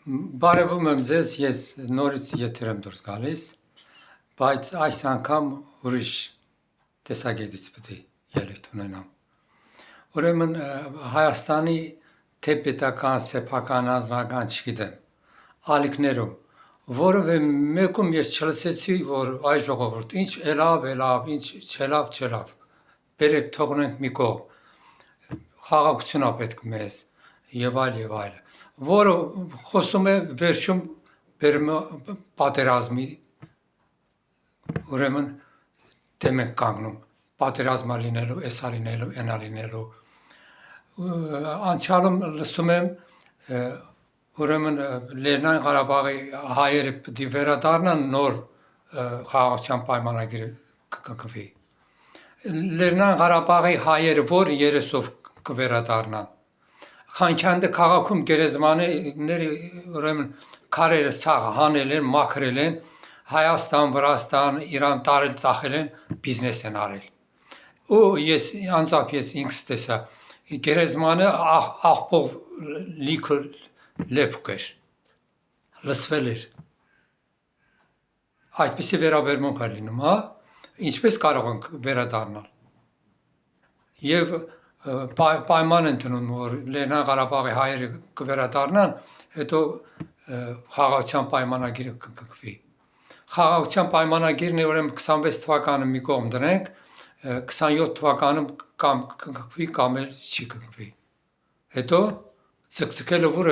Բարևում եմ ձեզ, ես նորից եթեր եմ դուրս գալիս, բայց այս անգամ ուրիշ տեսակետից պետք է ելույթ ունենամ։ Ուրեմն Հայաստանի թե պետական, սեփական, անձնական, չգիտեմ, ալիքներում, որովե մեկում ես չլսեցի, որ այ ժողովուրդ, ինչ ելավ, ինչ չելավ, բերեք թողնենք մի կողմ, խաղաղությունա պետք մեզ, եւ այլ, որը խոսում է վերջում բերում պատերազմի, ուրեմն դեմ ենք կանգնում, պատերազմա լինելու, էսա լինելու, ենա լինելու, անցյալում լսում եմ, ուրեմն Լեռնային Ղարաբաղի հայերը պետք է վերադառնան նոր խաղաղության պայմանագիրը կկնքվի։ Լեռնային Ղարաբաղի հայերը որ երեսով կվերադառնան։ Խանքանդը քաղաքում գերեզմանները ուրեմն քարերը սաղ հանել են, մաքրել են, Հայաստան, Վրաստան, Իրան տարել ծախել են, բիզնես են արել։ Ու ես ինքս տեսա, գերեզմանը աղբով լիքը լեփք էր, լսվել էր։ Այդպիսի վերաբերմունք է լինում, հա, ինչպես կարող ենք վերադառնալ։ Եվ պայման են դնում, որ Լեռնային Ղարաբաղի հայերը կվերադառնան, հետո խաղաղության պայմանագիրը կկնքվի։ Խաղաղության պայմանագիրն է ուրեմն 26 թվականը մի կողմ դնենք, 27 թվականում կամ կնքվի կամ էլ չի կնքվի։ Հետո ցկցկելով ուր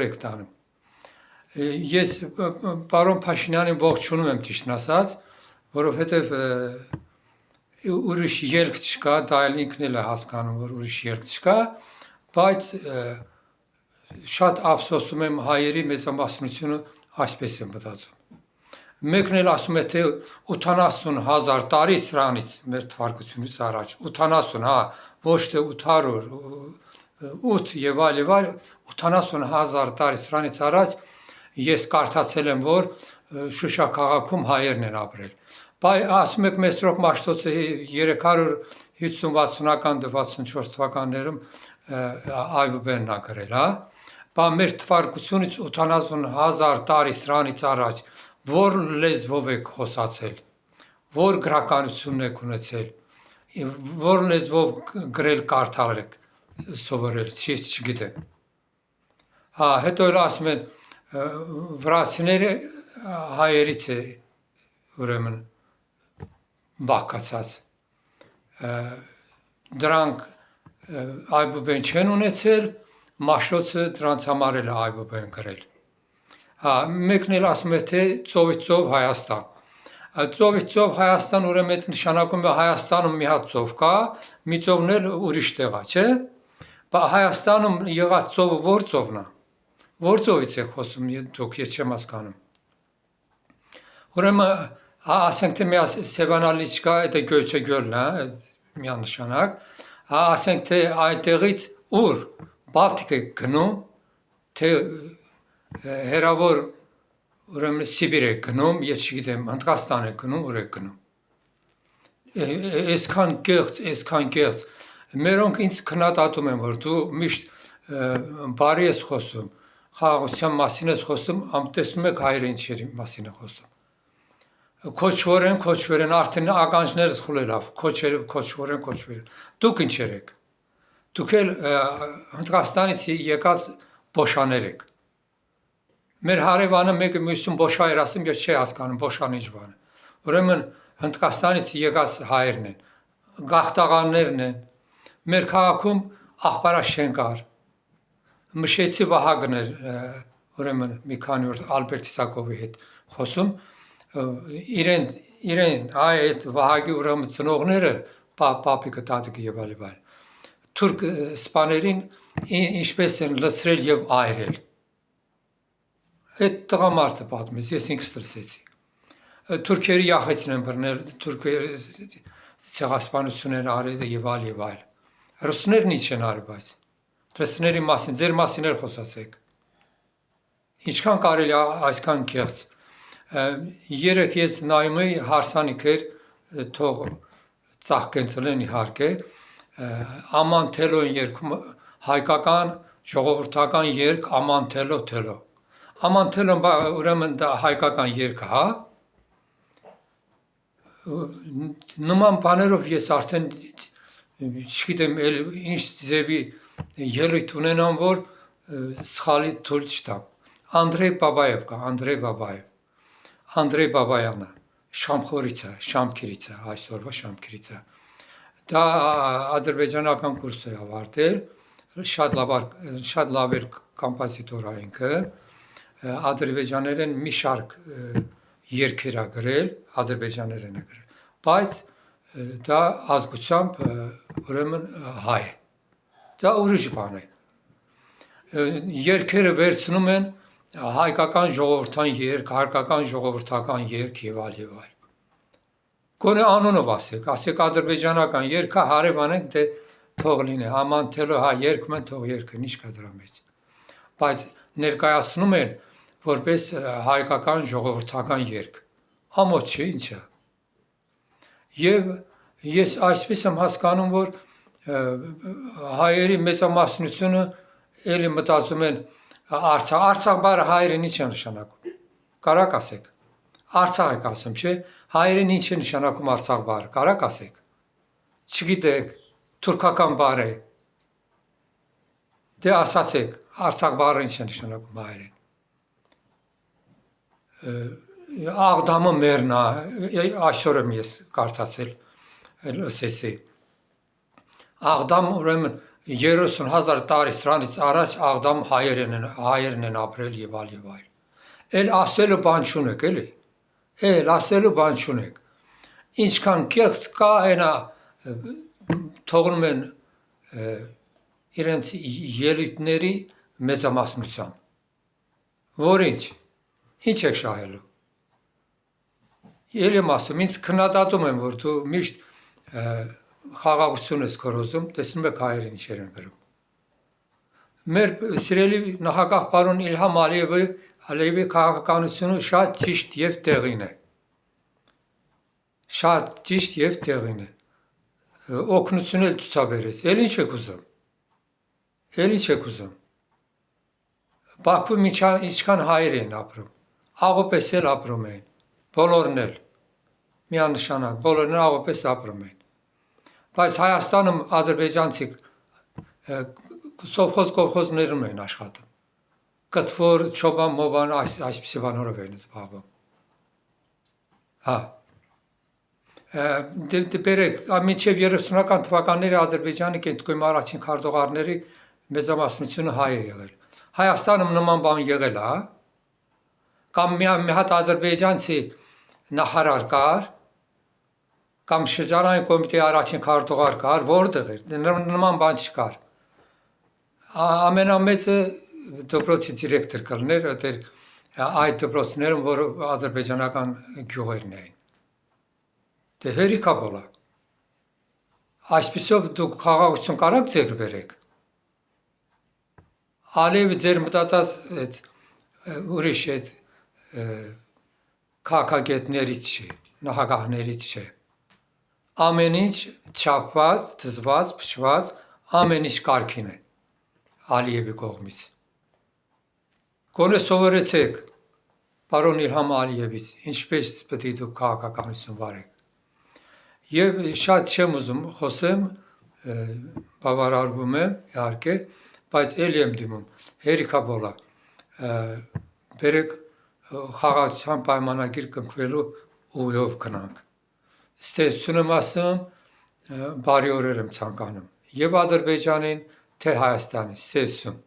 եք տանում։ Ես պարոն Փաշինյանին ողջունում եմ ճիշտն ասած, որովհետև ուրիշ ելք չկա, դա էլ ինքն էլ է հասկանում, որ ուրիշ ելք չկա, բայց շատ ափսոսում եմ հայերի մեծամասնությունը այսպես են մտածում։ Մեկն էլ ասում է, թե 80,000 տարի սրանից մեր թվարկությունից առաջ, 80, հա, ոչ թե 800, 8 եւ այլ, 80,000 տարի սրանից առաջ ես կարդացել եմ, որ Շուշա քաղաքում հայերն են ապրել։ Բայց ասում եք Մեսրոպ Մաշտոցը 350-60-ական 64 թվականներում այբուբենն ա գրել, հա։ Բայց մեր թվարկությունից 80,000 տարի սրանից առաջ որ լեզվով եք խոսացել, որ գրականություն եք ունեցել, որ լեզվով գրել կարդալ եք սովորել, չգիտեմ։ Հա, հետո էլ ասում են վրացիները հայերից է ուրեմն բաղկացած։ Դրանք այբուբեն չեն ունեցել, Մաշտոցը դրանց համար էլ այբուբեն գրել։ Հա, մեկն էլ ասում է, թե ծովից ծով Հայաստան։ Ծովից ծով Հայաստան ուրեմն այդ նշանակում է Հայաստանում մի հատ ծով կա, մի ծովն էլ ուրիշ տեղ է, չէ՞։ Բայց Հայաստանում եղած ծովը որ ծովն է։ Որ ծովից եք խոսում դուք, ես չեմ հասկանում։ Ուրեմն ասենք թե մի Սևանալիչկա, это Գյոյցե գյոլն է, միանշանակ, ասենք թե այդտեղից ուր Բալտիկ է գնում, թե հերավոր ուրեմն Սիբիր է գնում, ես չգիտեմ, Հնդկաստան է գնում, ուր է գնում։ Այսքան կեղծ, մերոնք ինձ քննադատում են, որ դու միշտ բարի ես խոսում, խաղաղության մասին ես խոսում, տեսնում եք հայերը ինչերի մասին է խոսում։ Քոչվորեն, արդեն ականջներս խուլելով, քոչվորեն։ Դուք ինչեր եք։ Դուք էլ Հնդկաստանից եկած բոշաներ եք։ Մեր հարևանը մեկը մյուսին բոշա էր ասում, ես չի հասկանում բոշան ինչ բան է։ Ուրեմն Հնդկաստանից եկած հայերն են, գաղթաղաններն են։ Մեր քաղաքում աղբարաշեն կար։ Մշեցի Վահագն էր, ուրեմն մի քանի օր Ալբերտ Իսակովի հետ խոսում, իրեն այդ Վահագի ուրեմն ծնողները, պապիկը, տատիկը եւ այլ, թուրք սպաներին ինչպես են լցրել եւ այրել։ Այդ տղամարդը պատմեց, ես ինքս լսեցի։ Թուրքերի յախեցին են բռնել, թուրքերը ցեղասպանություն են արել եւ այլ։ Ռուսներն ինչ են արել, բայց ռուսների մասին, ձեր մասին էլ խոսացեք։ Ինչքան կարելի այսքան կեղծ։ Երեք ես նայում էի հարսանիք էր, թող ծաղկենցել են իհարկե, Աման Թելոյին երգում հայկական ժողովրդական երգ Ամանթելո թելո։ Ամանթելոն ուրեմն դա հայկական երգ է, հա։ Նման բաներով ես արդեն չգիտեմ ինչ ձևի ելույթ ունենամ, որ սխալի թույլ չտամ։ Անդրեյ Բաբաև կա, Անդրեյ Բաբայանը, Շամխորից է, Շամքիրից է, այսօրվա Շամքիրից է։ Դա ադրբեջանական կուրս է ավարտել, շատ լավ էր կոմպոզիտոր է ինքը, ադրբեջաներեն մի շարք երգեր է գրել, ադրբեջաներեն է գրել, բայց դա ազգությամբ ուրեմն հայ է, դա ուրիշ բան է։ Երգերը վերցնում են հայկական ժողովրդական երգ, հայկական ժողովրդական երգ եւ այլ։ Գոնե անունով ասեք ադրբեջանական երգը հարևանենք դե թող լինի, Ամանթելո հա երգում են, թող երգն ինչ կա դրա մեջ։ Բայց ներկայացնում են որպես հայկական ժողովրդական երգ։ Ամոթ չէ, ինչ է։ Եվ ես այսպես եմ հասկանում, որ հայերի մեծամասնությունը էլի մտածում են Արցախ բառը հայերեն ինչ է նշանակում։ Կարակ ասեք։ Արցախ եք ասում, չէ՞։ Հայերեն ինչ է նշանակում Արցախ բառը, կարակ ասեք։ Չգիտեք, թուրքական բառ է։ Դե ասացեք, Արցախ բառը ինչ է նշանակում հայերեն։ Աղդամը մերն է, այսօր եմ ես կարդացել, լսեցի։ Աղդամ ուրեմն 30,000 տարի սրանից առաջ Աղդամ հայերն են ապրել եւ այլ։ Էլ ասելու բան չունեք, էլի։ Էլ ասելու բան չունեք։ Ինչքան կեղծ կա, այնա թողնում են իրենց ելույթների մեծամասնությամբ։ Որ ինչ եք շահելու։ Էլ եմ ասում, ինձ քննադատում են, որ դու միշտ խաղաղություն ես քորոզում, տեսնում եք հայերեն ինչեր են գրում։ Մեր սիրելի նախագահ պարոն Իլհամ Ալիևի քաղաքականությունը շատ ճիշտ եւ տեղին է։ Շատ ճիշտ եւ տեղին է։ Օգնություն էլ ցուցաբերեց։ Էլ ինչ եք ուզում։ Բաքվում ինչքան հայեր են ապրում։ Աղոպես էլ ապրում են։ Բոլորն էլ միանշանակ, բոլորն աղոպես ապրում են։ Բայց Հայաստանում ադրբեջանցի սովխոզ-կովխոզներում են աշխատում։ Կտվոր, չոբան, մոբան, այսպիսի բաներով են զբաղվում։ Հա։ Դեպերեք, մինչև 30-ական թվականները Ադրբեջանի կենտրոնի առաջին քարտուղարների մեծամասնությունը հայ է եղել։ Հայաստանում նման բան եղել է, կամ մի հատ ադրբեջանցի նախարար կար, կամ շրջանային կոմիտեի առաջին քարտուղար կար, որտեղ էր, նման բան չկար։ Ամենամեծը դպրոցի դիրեկտոր կլներ, այդ դպրոցներում, որ ադրբեջանական գյուղերն էին։ Դե հերիքա բոլա։ Այսպիսով դուք խաղաղություն կարաք ձեր բերեք։ Ալիևը ձեր մտածած ուրիշ այդ քաղաքագետներից չի, նախագահներից չէ։ Ամեն ինչ չափված, թզված, փչված, ամեն ինչ կարգին է Ալիևի կողմից։ Գոնե սովորեցեք պարոն Իլհամ Ալիևից, ինչպես պետք է դուք քաղաքականություն վարեք։ Եվ շատ չեմ ուզում խոսեմ, բավարարվում եմ, իհարկե, բայց էլի եմ դիմում, հերիքա բոլա, բերեք խաղաղության պայմանագիր կնքվելու ուղիով գնանք։ Ստեղծություն եմ ասում, բարի օրեր եմ ցանկանում, եւ Ադրբեջանին, թե Հայաստանին, ստեղծություն։